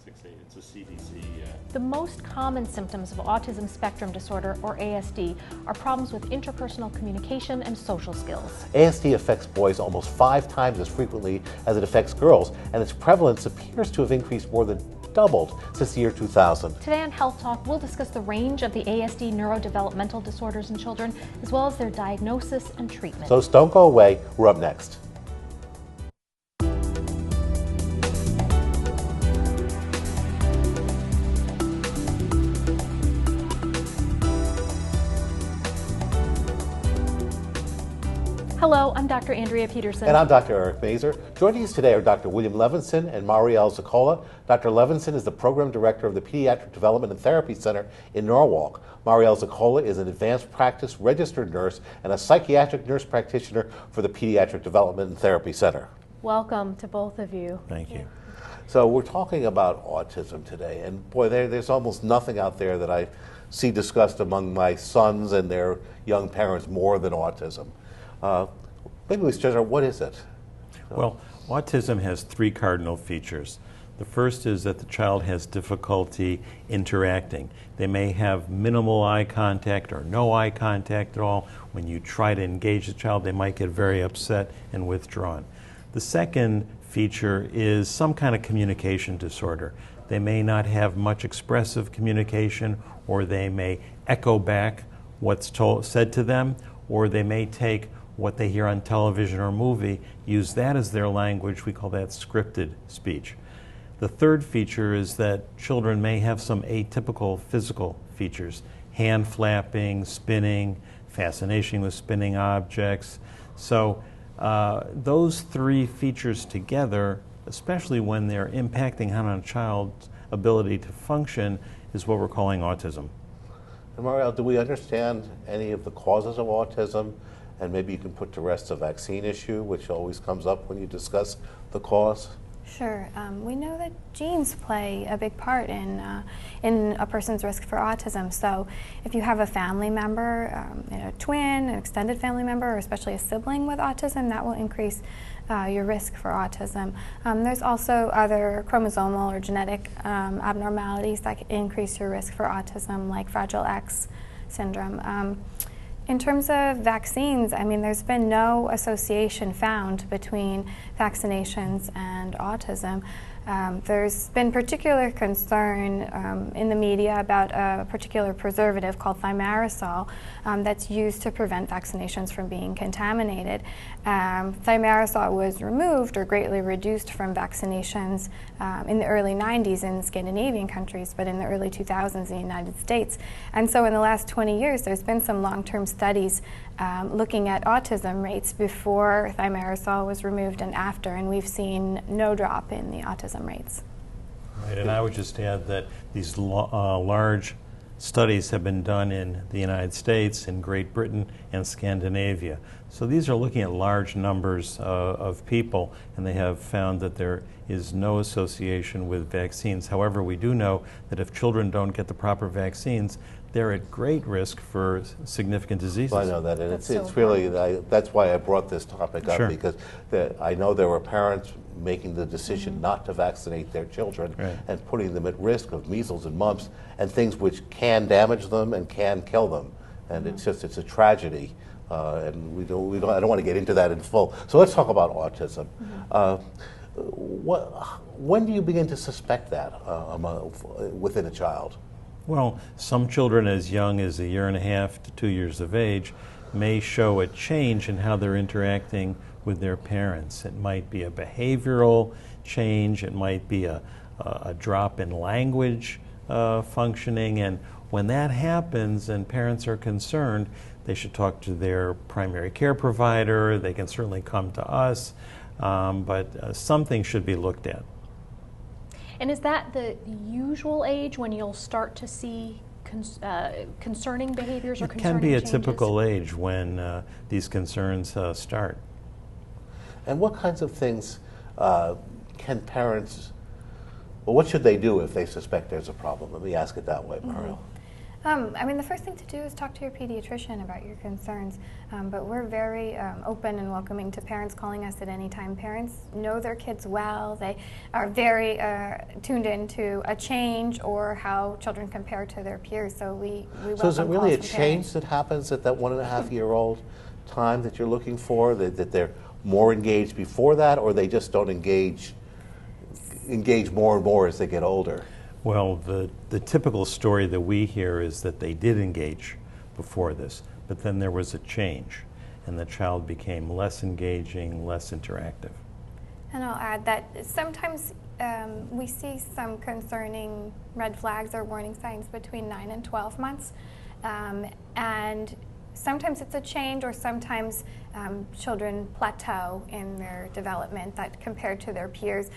It's a CDC. The most common symptoms of autism spectrum disorder, or ASD, are problems with interpersonal communication and social skills. ASD affects boys almost 5 times as frequently as it affects girls, and its prevalence appears to have increased more than doubled since the year 2000. Today on Health Talk, we'll discuss the range of the ASD neurodevelopmental disorders in children, as well as their diagnosis and treatment. So don't go away, we're up next. Hello, I'm Dr. Andrea Peterson. And I'm Dr. Eric Mazer. Joining us today are Dr. William Levinson and Marielle Zacola. Dr. Levinson is the Program Director of the Pediatric Development and Therapy Center in Norwalk. Marielle Zacola is an advanced practice registered nurse and a psychiatric nurse practitioner for the Pediatric Development and Therapy Center. Welcome to both of you. Thank you. So we're talking about autism today, and boy, there's almost nothing out there that I see discussed among my sons and their young parents more than autism. Maybe we start out, what is it? Well, autism has 3 cardinal features. The first is that the child has difficulty interacting. They may have minimal eye contact or no eye contact at all. When you try to engage the child, they might get very upset and withdrawn. The second feature is some kind of communication disorder. They may not have much expressive communication, or they may echo back what's said to them, or they may take what they hear on television or movie, use that as their language. We call that scripted speech. The third feature is that children may have some atypical physical features: hand flapping, spinning, fascination with spinning objects. So those 3 features together, especially when they're impacting on a child's ability to function, is what we're calling autism. And Marielle, do we understand any of the causes of autism? And maybe you can put to rest the vaccine issue, which always comes up when you discuss the cause. Sure. We know that genes play a big part in a person's risk for autism. So if you have a family member, a twin, an extended family member, or especially a sibling with autism, that will increase your risk for autism. There's also other chromosomal or genetic abnormalities that can increase your risk for autism, like Fragile X syndrome. In terms of vaccines, I mean, there's been no association found between vaccinations and autism. There's been particular concern in the media about a particular preservative called thimerosal that's used to prevent vaccinations from being contaminated. Thimerosal was removed or greatly reduced from vaccinations in the early 90s in Scandinavian countries, but in the early 2000s in the United States. And so in the last 20 years, there's been some long-term studies looking at autism rates before thimerosal was removed and after, and we've seen no drop in the autism rates. Right, and I would just add that these large studies have been done in the United States, in Great Britain, and Scandinavia. So these are looking at large numbers of people, and they have found that there is no association with vaccines. However, we do know that if children don't get the proper vaccines, they're at great risk for significant diseases. Well, I know that, and it's really, that's why I brought this topic up, Sure. because I know there were parents making the decision not to vaccinate their children, Right. and putting them at risk of measles and mumps and things which can damage them and can kill them. And it's a tragedy, and I don't want to get into that in full. So let's talk about autism. When do you begin to suspect that within a child? Well, some children as young as 1.5 years to 2 years of age may show a change in how they're interacting with their parents. It might be a behavioral change, it might be a drop in language functioning, and when that happens and parents are concerned, they should talk to their primary care provider. They can certainly come to us, but something should be looked at. And is that the usual age when you'll start to see concerning behaviors or It concerning can be a changes? typical age when these concerns start. And what kinds of things can parents, well, what should they do if they suspect there's a problem? Let me ask it that way, Marielle. I mean, the first thing to do is talk to your pediatrician about your concerns, but we're very open and welcoming to parents calling us at any time. Parents know their kids well. They are very tuned into a change or how children compare to their peers, so we welcome So is it really a calls from change parents. that happens at that 1.5-year-old time that you're looking for, that they're more engaged before that, or they just don't engage more and more as they get older? Well, the typical story that we hear is that they did engage before this, but then there was a change, and the child became less engaging, less interactive. And I'll add that sometimes we see some concerning red flags or warning signs between 9 and 12 months. And sometimes it's a change, or sometimes children plateau in their development, that compared to their peers,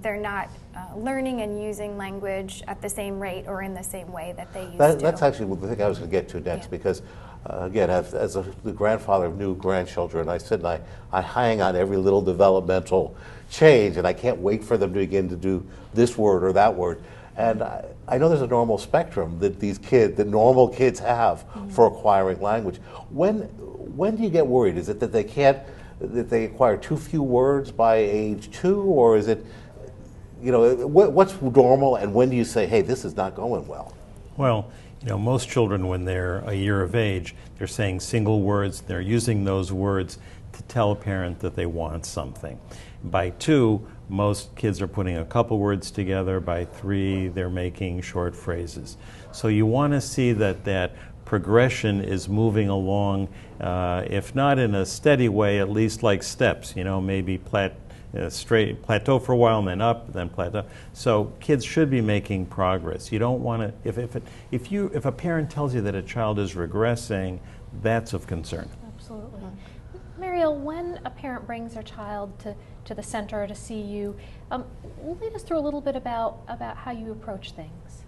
they're not learning and using language at the same rate or in the same way that they used to. That's actually the thing I was going to get to next, Yeah. because again, as the grandfather of new grandchildren, I sit and I hang on every little developmental change, and I can't wait for them to begin to do this word or that word. And I know there's a normal spectrum that that normal kids have for acquiring language. When do you get worried? Is it that they acquire too few words by age 2, or is it, what's normal, and when do you say, hey, this is not going well? Well, most children, when they're a year of age, they're saying single words. They're using those words to tell a parent that they want something. By 2, most kids are putting a couple words together. By 3, they're making short phrases. So you want to see that progression is moving along, if not in a steady way, at least like steps, maybe straight plateau for a while and then up, then plateau. So kids should be making progress. You don't want to, if a parent tells you that a child is regressing, that's of concern. Absolutely. Mariel, when a parent brings their child to the center to see you, lead us through a little bit about how you approach things.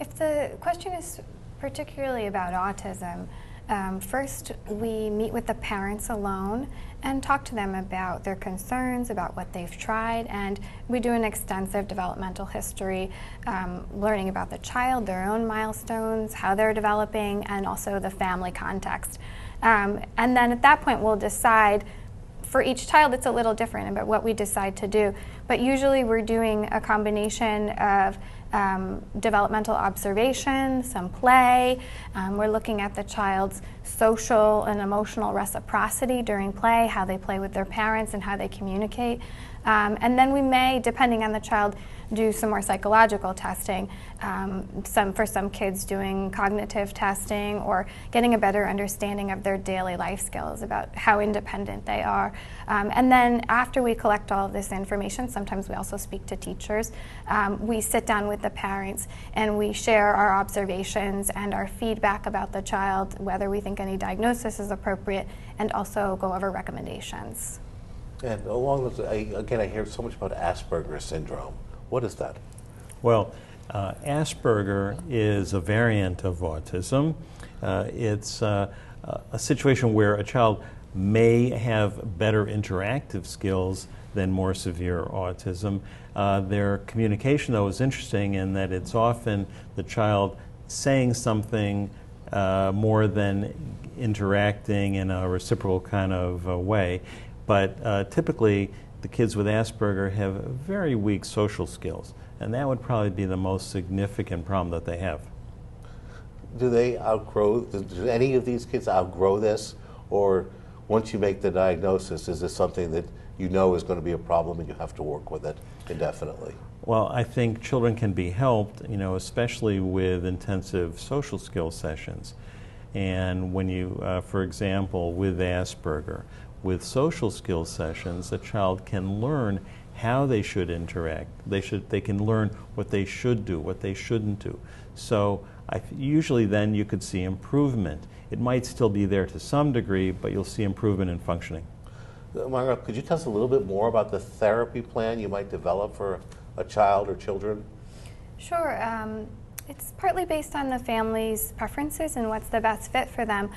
If the question is particularly about autism, first we meet with the parents alone and talk to them about their concerns, about what they've tried, and we do an extensive developmental history, learning about the child, their own milestones, how they're developing, and also the family context. And then at that point we'll decide, for each child it's a little different about what we decide to do, but usually we're doing a combination of developmental observation, some play. We're looking at the child's social and emotional reciprocity during play, how they play with their parents and how they communicate. And then we may, depending on the child, do some more psychological testing. For some kids doing cognitive testing or getting a better understanding of their daily life skills, about how independent they are. And then after we collect all of this information, sometimes we also speak to teachers. We sit down with the parents and we share our observations and our feedback about the child, whether we think any diagnosis is appropriate, and also go over recommendations. And along those, I hear so much about Asperger's syndrome. What is that? Well, Asperger is a variant of autism. It's a situation where a child may have better interactive skills than more severe autism. Their communication, though, is interesting in that it's often the child saying something more than interacting in a reciprocal kind of way. But typically, the kids with Asperger have very weak social skills, and that would probably be the most significant problem that they have. Do any of these kids outgrow this, or once you make the diagnosis, is this something that you know is going to be a problem and you have to work with it indefinitely? Well, I think children can be helped, especially with intensive social skills sessions. And when you, for example, with Asperger, with social skills sessions, a child can learn how they should interact. They can learn what they should do, what they shouldn't do. So usually then you could see improvement. It might still be there to some degree, but you'll see improvement in functioning. Margaret, could you tell us a little bit more about the therapy plan you might develop for a child or children? Sure. It's partly based on the family's preferences and what's the best fit for them.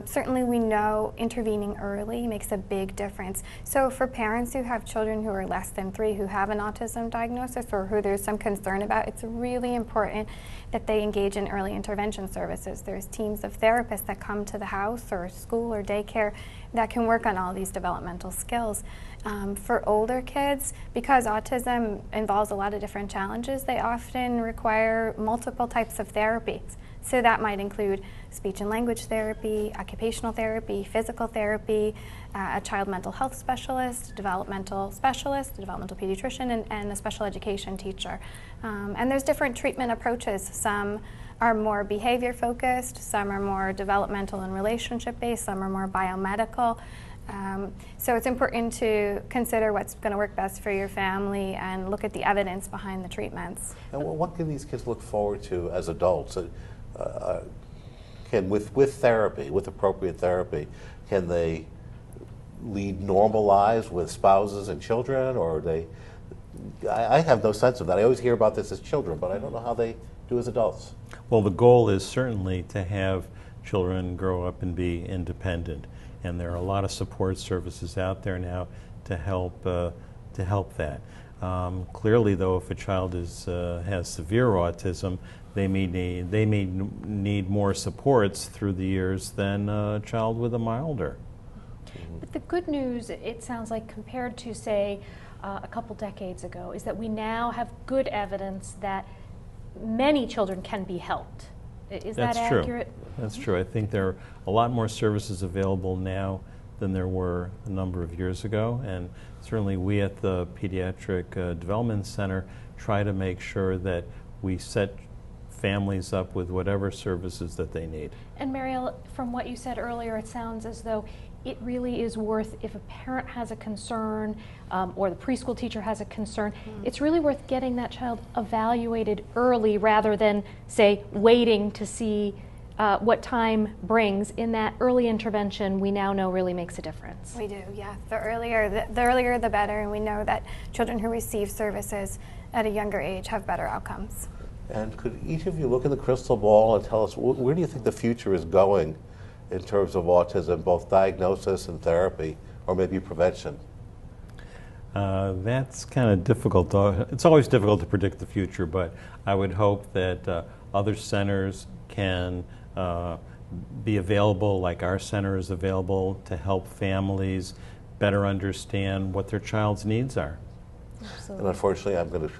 Certainly we know intervening early makes a big difference. So for parents who have children who are less than 3 who have an autism diagnosis or who there's some concern about, it's really important that they engage in early intervention services. There's teams of therapists that come to the house or school or daycare that can work on all these developmental skills. For older kids, because autism involves a lot of different challenges, they often require multiple types of therapies. So that might include speech and language therapy, occupational therapy, physical therapy, a child mental health specialist, developmental specialist, a developmental pediatrician, and a special education teacher. And there's different treatment approaches. Some are more behavior focused, some are more developmental and relationship based, some are more biomedical. So it's important to consider what's going to work best for your family and look at the evidence behind the treatments. And what can these kids look forward to as adults? Can with therapy, with appropriate therapy, can they lead normal lives with spouses and children, or they? I have no sense of that. I always hear about this as children, but I don't know how they do as adults. Well, the goal is certainly to have children grow up and be independent, and there are a lot of support services out there now to help that. Clearly, though, if a child has severe autism, they may need more supports through the years than a child with a milder. But the good news, it sounds like, compared to, say, a couple decades ago, is that we now have good evidence that many children can be helped. Is that accurate? That's true. I think there are a lot more services available now than there were a number of years ago, and certainly we at the Pediatric Development Center try to make sure that we set families up with whatever services that they need. And Marielle, from what you said earlier, it sounds as though it really is worth, if a parent has a concern or the preschool teacher has a concern, it's really worth getting that child evaluated early rather than, say, waiting to see what time brings. In that early intervention, we now know really makes a difference. We do, yeah. The earlier the better, and we know that children who receive services at a younger age have better outcomes. And could each of you look in the crystal ball and tell us where do you think the future is going in terms of autism, both diagnosis and therapy, or maybe prevention? That's kind of difficult. It's always difficult to predict the future, but I would hope that other centers can be available, like our center is available, to help families better understand what their child's needs are. Absolutely. And unfortunately, I'm going to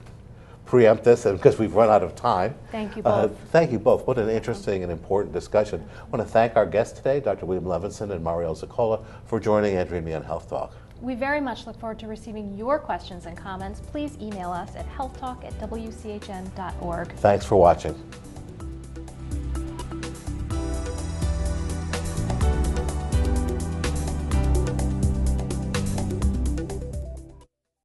preempt this because we've run out of time. Thank you both. Thank you both. What an interesting and important discussion. I want to thank our guests today, Dr. William Levinson and Marielle Zakola, for joining Andrea and me on Health Talk. We very much look forward to receiving your questions and comments. Please email us at healthtalk@wchn.org. Thanks for watching.